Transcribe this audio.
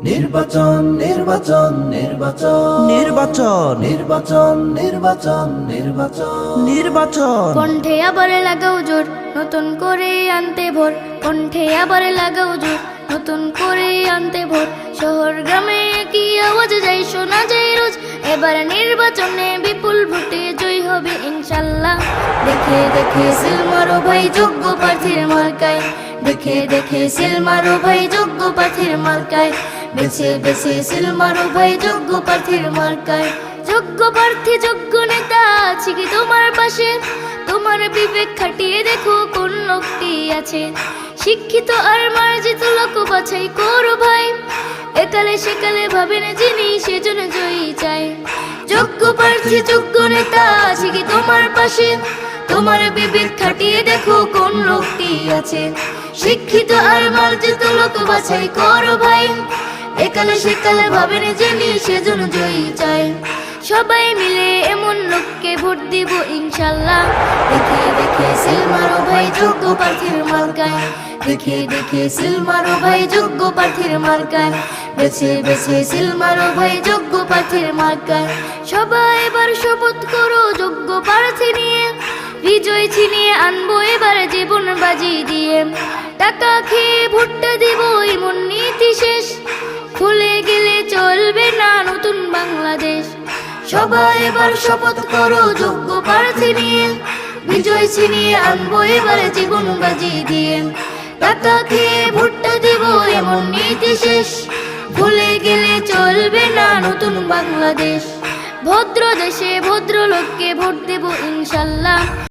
নির্বাচন নির্বাচন নির্বাচন নির্বাচন নির্বাচন নির্বাচন নির্বাচন নির্বাচন কণ্ঠে আবার লাগাও জোর নতুন করে আনতে ভোর, কণ্ঠে আবার লাগাও জোর নতুন করে আনতে ভোর। শহর গ্রামে কি আওয়াজ যাই শোনা যায় রোজ, এবার নির্বাচনে বিপুল ভোটে জয় হবে ইনশাল্লাহ। দেখে দেখে সিল মারো ভাই যোগ্য প্রার্থীর মার্কায়, দেখে দেখে সিল মারো ভাই যোগ্য প্রার্থীর মার্কায়, বেছে বেছে সিল মারো ভাই যোগ্য প্রার্থীর মার্কায়। যোগ্য প্রার্থী যোগ্য নেতা আছে কি তোমার পাশে, তোমার বিবেক খাটিয়ে দেখো কোন লোকটি আছে। শিক্ষিত আর মার্জিত লোক বাছাই করো ভাই, একালে সেকালে ভাবেন যিনি সেজন্য জয়ী চাই। যোগ্য প্রার্থী যোগ্য নেতা আছে কি তোমার পাশে, তোমার বিবেক খাটিয়ে দেখো কোন লোকটি আছে। শিক্ষিত আর মার্জিত লোক বাছাই করো ভাই, একালে সেকালে ভাবেন যিনি সেজন্য জয়ী চাই। সবাই মিলে এমন লোককে ভোট দিব ইনশাল্লাহ। দেখে দেখে সিল মারো ভাই যোগ্য প্রার্থীর মার্কায়, দেখে দেখে সিল মারো ভাই যোগ্য প্রার্থীর মার্কায়, বেছে বেছে সিল মারো ভাই যোগ্য প্রার্থীর মার্কায়। সবাই এবার শপথ করো যোগ্য প্রার্থী নিয়ে, বিজয় ছিনিয়ে আনবো এবার জীবন বাজি দিয়ে। টাকা খেয়ে ভোটটা দিব এমন নীতি শেষ, ভুলে গেলে চলবে না নতুন বাংলাদেশ। সবাই এবার শপথ করো যোগ্য প্রার্থী নিয়ে, বিজয় ছিনিয়ে আনবো এবার জীবন বাজি দিয়ে। টাকা খেয়ে ভোটটা দিব এমন নীতি শেষ, ভুলে গেলে চলবে না নতুন বাংলাদেশ। ভদ্র দেশে ভদ্র লোককে ভোট দেব ইনশাল্লাহ।